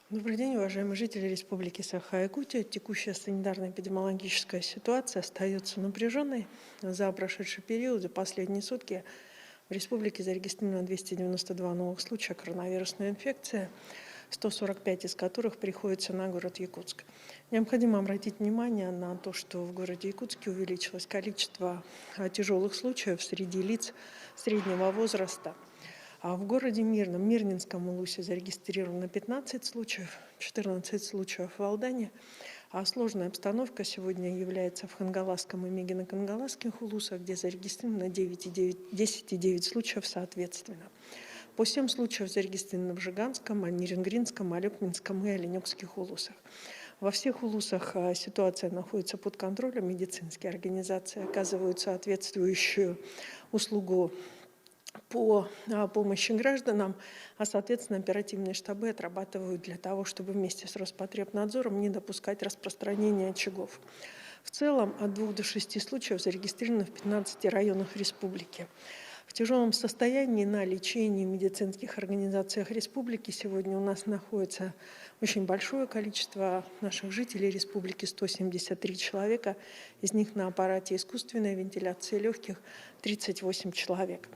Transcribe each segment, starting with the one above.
Добрый день, уважаемые жители Республики Саха-Якутия. Текущая санитарно-эпидемиологическая ситуация остается напряженной. За прошедший период, за последние сутки в республике зарегистрировано 292 новых случая коронавирусной инфекции, 145 из которых приходится на город Якутск. Необходимо обратить внимание на то, что в городе Якутске увеличилось количество тяжелых случаев среди лиц среднего возраста. А в городе Мирном, Мирнинском улусе зарегистрировано 15 случаев, 14 случаев в Алдане. А сложная обстановка сегодня является в Хангаласском и Мегино-Кангаласских улусах, где зарегистрировано 10 и 9 случаев соответственно. По 7 случаев зарегистрировано в Жиганском, Ниренгринском, Алекминском и Оленёкских улусах. Во всех улусах ситуация находится под контролем. Медицинские организации оказывают соответствующую услугу по помощи гражданам, а, соответственно, оперативные штабы отрабатывают для того, чтобы вместе с Роспотребнадзором не допускать распространения очагов. В целом от 2 до 6 случаев зарегистрировано в 15 районах республики. В тяжелом состоянии на лечении в медицинских организациях республики сегодня у нас находится очень большое количество наших жителей республики, 173 человека, из них на аппарате искусственной вентиляции легких 38 человек.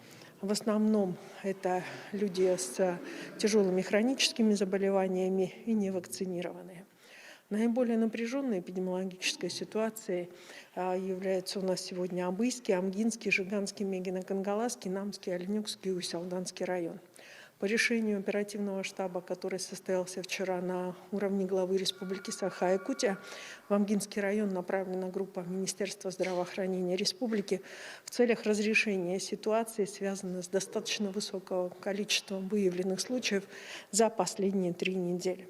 В основном это люди с тяжелыми хроническими заболеваниями и невакцинированные. Наиболее напряженной эпидемиологической ситуацией являются у нас сегодня Абыйский, Амгинский, Жиганский, Мегино-Кангаласский, Намский, Оленёкский и Усть-Алданский район. По решению оперативного штаба, который состоялся вчера на уровне главы Республики Саха-Якутия, в Амгинский район направлена группа Министерства здравоохранения Республики в целях разрешения ситуации, связанной с достаточно высоким количеством выявленных случаев за последние 3 недели.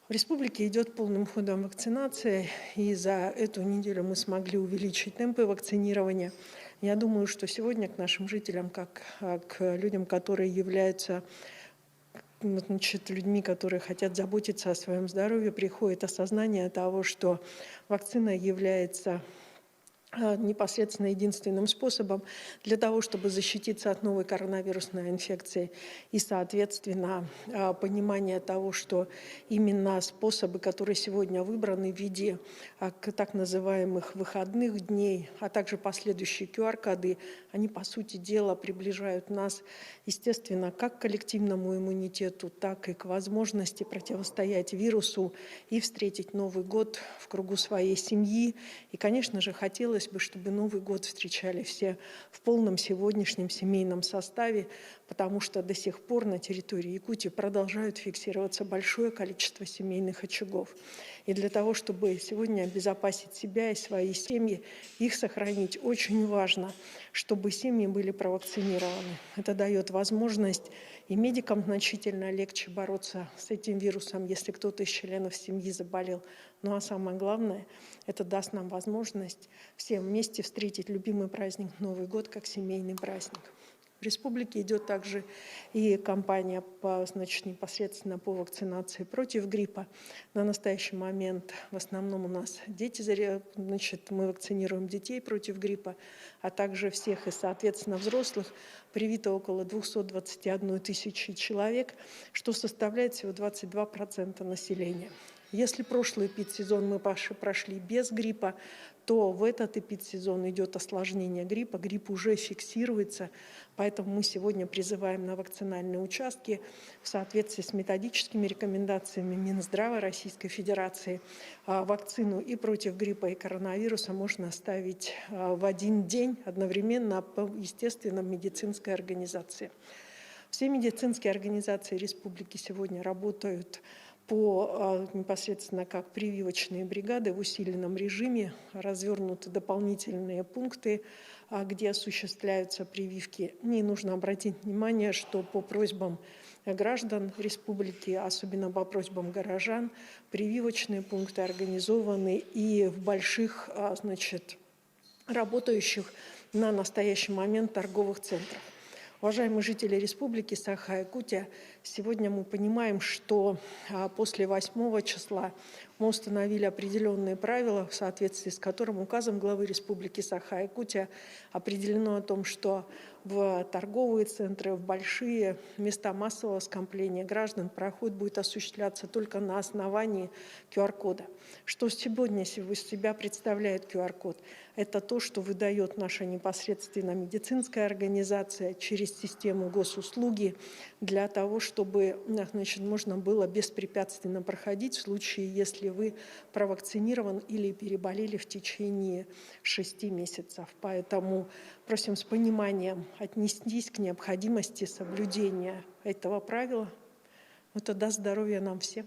В республике идет полным ходом вакцинация, и за эту неделю мы смогли увеличить темпы вакцинирования. Я думаю, что сегодня к нашим жителям, как к людям, которые являются людьми, которые хотят заботиться о своем здоровье, приходит осознание того, что вакцина является непосредственно единственным способом для того, чтобы защититься от новой коронавирусной инфекции. И, соответственно, понимание того, что именно способы, которые сегодня выбраны в виде так называемых выходных дней, а также последующие QR-коды, они, по сути дела, приближают нас, естественно, как к коллективному иммунитету, так и к возможности противостоять вирусу и встретить Новый год в кругу своей семьи. И, конечно же, хотелось бы, чтобы Новый год встречали все в полном сегодняшнем семейном составе, потому что до сих пор на территории Якутии продолжают фиксироваться большое количество семейных очагов. И для того, чтобы сегодня обезопасить себя и свои семьи, их сохранить, очень важно, чтобы семьи были провакцинированы. Это дает возможность и медикам значительно легче бороться с этим вирусом, если кто-то из членов семьи заболел. Ну а самое главное, это даст нам возможность всем вместе встретить любимый праздник Новый год как семейный праздник. В республике идет также и кампания непосредственно по вакцинации против гриппа. На настоящий момент в основном у нас дети, мы вакцинируем детей против гриппа, а также всех и, соответственно, взрослых. Привито около 221 тысячи человек, что составляет всего 22% населения. Если прошлый эпидсезон мы прошли без гриппа, то в этот эпидсезон идет осложнение гриппа. Грипп уже фиксируется, поэтому мы сегодня призываем на вакцинальные участки в соответствии с методическими рекомендациями Минздрава Российской Федерации. Вакцину и против гриппа, и коронавируса можно ставить в один день одновременно, естественно, в медицинской организации. Все медицинские организации республики сегодня работают непосредственно как прививочные бригады в усиленном режиме, развернуты дополнительные пункты, где осуществляются прививки. Мне нужно обратить внимание, что по просьбам граждан республики, особенно по просьбам горожан, прививочные пункты организованы и в больших, работающих на настоящий момент торговых центрах. Уважаемые жители Республики Саха-Якутия, сегодня мы понимаем, что после 8 числа мы установили определенные правила, в соответствии с которым указом главы Республики Саха-Якутия определено о том, что в торговые центры, в большие места массового скопления граждан проход будет осуществляться только на основании QR-кода. Что сегодня из себя представляет QR-код? Это то, что выдает наша непосредственно медицинская организация через систему госуслуги для того, чтобы, значит, можно было беспрепятственно проходить в случае, если вы провакцинирован или переболели в течение 6 месяцев. Поэтому просим с пониманием отнестись к необходимости соблюдения этого правила. Это даст здоровья нам всем.